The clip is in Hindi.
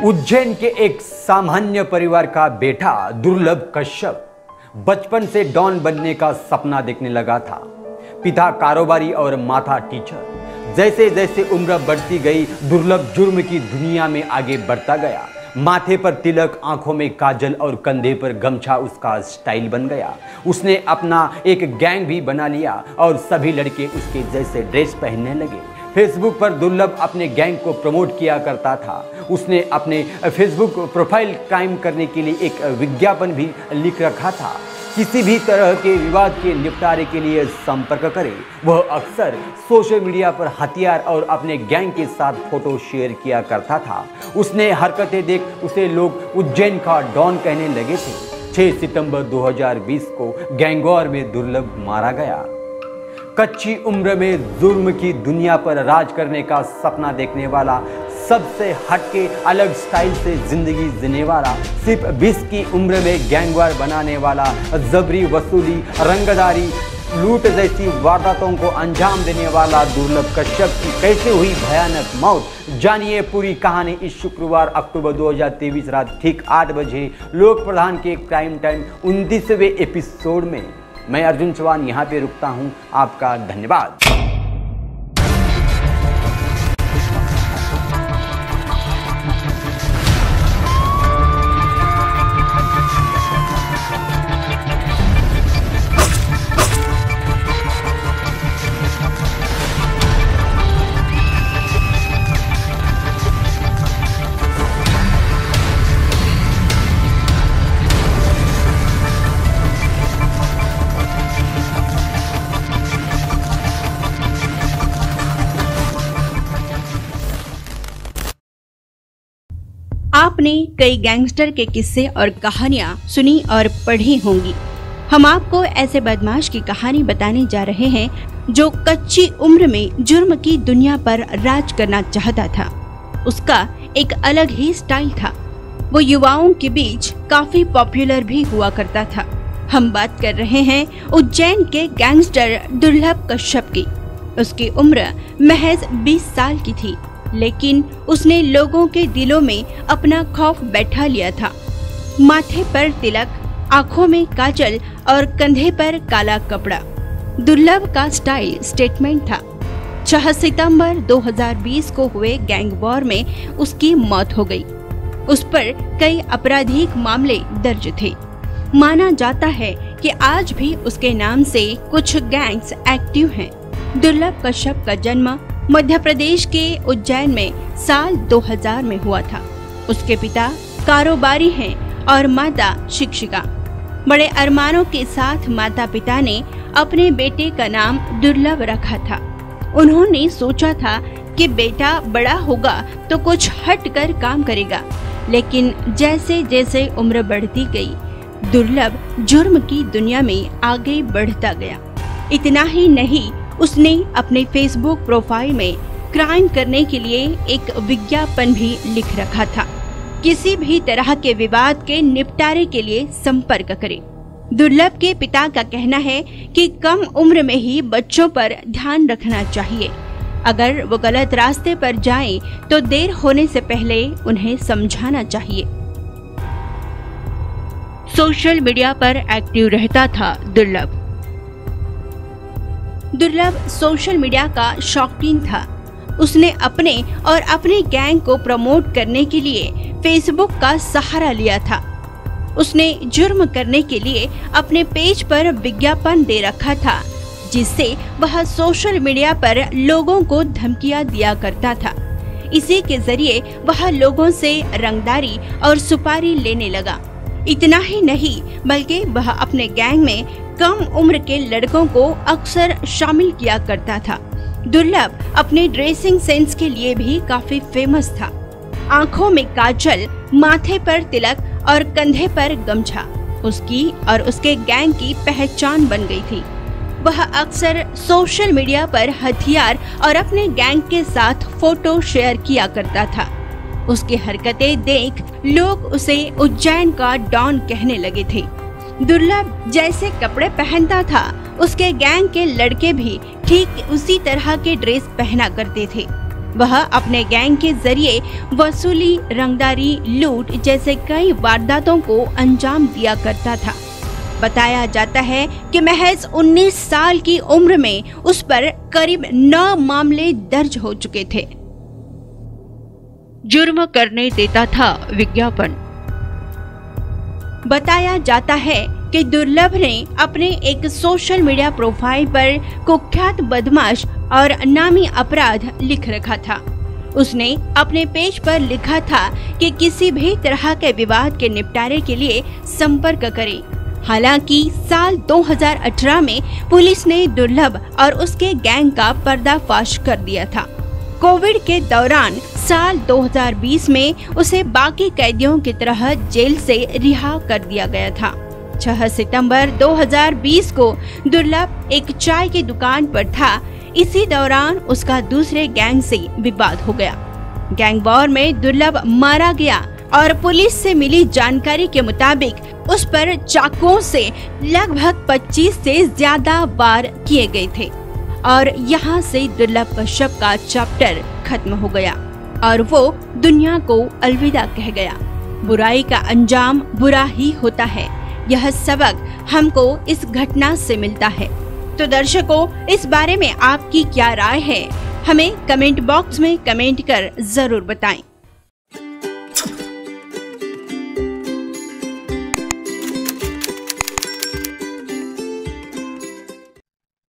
उज्जैन के एक सामान्य परिवार का बेटा दुर्लभ कश्यप बचपन से डॉन बनने का सपना देखने लगा था। पिता कारोबारी और माता टीचर। जैसे जैसे उम्र बढ़ती गई दुर्लभ जुर्म की दुनिया में आगे बढ़ता गया। माथे पर तिलक, आंखों में काजल और कंधे पर गमछा उसका स्टाइल बन गया। उसने अपना एक गैंग भी बना लिया और सभी लड़के उसके जैसे ड्रेस पहनने लगे। फेसबुक पर दुर्लभ अपने गैंग को प्रमोट किया करता था। उसने अपने फेसबुक प्रोफाइल कायम करने के लिए एक विज्ञापन भी लिख रखा था। किसी भी तरह के विवाद के निपटारे के लिए संपर्क करें। वह अक्सर सोशल मीडिया पर हथियार और अपने गैंग के साथ फोटो शेयर किया करता था। उसने हरकतें देख उसे लोग उज्जैन का डॉन कहने लगे थे। 6 सितंबर 2020 को गैंगवॉर में दुर्लभ मारा गया। कच्ची उम्र में जुर्म की दुनिया पर राज करने का सपना देखने वाला, सबसे हटके अलग स्टाइल से जिंदगी जीने वाला, सिर्फ 20 की उम्र में गैंगवार बनाने वाला, जबरी वसूली, रंगदारी, लूट जैसी वारदातों को अंजाम देने वाला दुर्लभ कश्यप की कैसे हुई भयानक मौत, जानिए पूरी कहानी इस शुक्रवार अक्टूबर 2023 रात ठीक 8 बजे लोक प्रधान के प्राइम टाइम 29वें एपिसोड में। मैं अर्जुन चौहान यहाँ पे रुकता हूँ। आपका धन्यवाद। आपने कई गैंगस्टर के किस्से और कहानियां सुनी और पढ़ी होंगी। हम आपको ऐसे बदमाश की कहानी बताने जा रहे हैं जो कच्ची उम्र में जुर्म की दुनिया पर राज करना चाहता था। उसका एक अलग ही स्टाइल था। वो युवाओं के बीच काफी पॉपुलर भी हुआ करता था। हम बात कर रहे हैं उज्जैन के गैंगस्टर दुर्लभ कश्यप की। उसकी उम्र महज 20 साल की थी, लेकिन उसने लोगों के दिलों में अपना खौफ बैठा लिया था। माथे पर तिलक, आंखों में काजल और कंधे पर काला कपड़ा, दुर्लभ का स्टाइल स्टेटमेंट था। 6 सितंबर 2020 को हुए गैंग वॉर में उसकी मौत हो गई। उस पर कई आपराधिक मामले दर्ज थे। माना जाता है कि आज भी उसके नाम से कुछ गैंग्स एक्टिव हैं। दुर्लभ कश्यप का जन्म मध्य प्रदेश के उज्जैन में साल 2000 में हुआ था। उसके पिता कारोबारी हैं और माता शिक्षिका। बड़े अरमानों के साथ माता पिता ने अपने बेटे का नाम दुर्लभ रखा था। उन्होंने सोचा था कि बेटा बड़ा होगा तो कुछ हट कर काम करेगा, लेकिन जैसे जैसे उम्र बढ़ती गई, दुर्लभ जुर्म की दुनिया में आगे बढ़ता गया। इतना ही नहीं, उसने अपने फेसबुक प्रोफाइल में क्राइम करने के लिए एक विज्ञापन भी लिख रखा था। किसी भी तरह के विवाद के निपटारे के लिए संपर्क करें। दुर्लभ के पिता का कहना है कि कम उम्र में ही बच्चों पर ध्यान रखना चाहिए। अगर वो गलत रास्ते पर जाएं, तो देर होने से पहले उन्हें समझाना चाहिए। सोशल मीडिया पर एक्टिव रहता था दुर्लभ। दुर्लभ सोशल मीडिया का शौकीन था। उसने अपने और अपने गैंग को प्रमोट करने के लिए फेसबुक का सहारा लिया था। उसने जुर्म करने के लिए अपने पेज पर विज्ञापन दे रखा था, जिससे वह सोशल मीडिया पर लोगों को धमकियां दिया करता था। इसी के जरिए वह लोगों से रंगदारी और सुपारी लेने लगा। इतना ही नहीं, बल्कि वह अपने गैंग में कम उम्र के लड़कों को अक्सर शामिल किया करता था। दुर्लभ अपने ड्रेसिंग सेंस के लिए भी काफी फेमस था। आंखों में काजल, माथे पर तिलक और कंधे पर गमछा उसकी और उसके गैंग की पहचान बन गई थी। वह अक्सर सोशल मीडिया पर हथियार और अपने गैंग के साथ फोटो शेयर किया करता था। उसकी हरकतें देख लोग उसे उज्जैन का डॉन कहने लगे थे। दुर्लभ जैसे कपड़े पहनता था, उसके गैंग के लड़के भी ठीक उसी तरह के ड्रेस पहना करते थे। वह अपने गैंग के जरिए वसूली, रंगदारी, लूट जैसे कई वारदातों को अंजाम दिया करता था। बताया जाता है कि महज 19 साल की उम्र में उस पर करीब 9 मामले दर्ज हो चुके थे। जुर्म करने देता था विज्ञापन। बताया जाता है कि दुर्लभ ने अपने एक सोशल मीडिया प्रोफाइल पर कुख्यात बदमाश और नामी अपराध लिख रखा था। उसने अपने पेज पर लिखा था कि किसी भी तरह के विवाद के निपटारे के लिए संपर्क करें। हालांकि साल 2018 में पुलिस ने दुर्लभ और उसके गैंग का पर्दाफाश कर दिया था। कोविड के दौरान साल 2020 में उसे बाकी कैदियों की तरह जेल से रिहा कर दिया गया था। 6 सितंबर 2020 को दुर्लभ एक चाय की दुकान पर था। इसी दौरान उसका दूसरे गैंग से विवाद हो गया। गैंग वॉर में दुर्लभ मारा गया और पुलिस से मिली जानकारी के मुताबिक उस पर चाकुओं से लगभग 25 से ज्यादा वार किए गए थे और यहाँ से दुर्लभ कश्यप का चैप्टर खत्म हो गया और वो दुनिया को अलविदा कह गया। बुराई का अंजाम बुरा ही होता है, यह सबक हमको इस घटना से मिलता है। तो दर्शकों, इस बारे में आपकी क्या राय है, हमें कमेंट बॉक्स में कमेंट कर जरूर बताएं।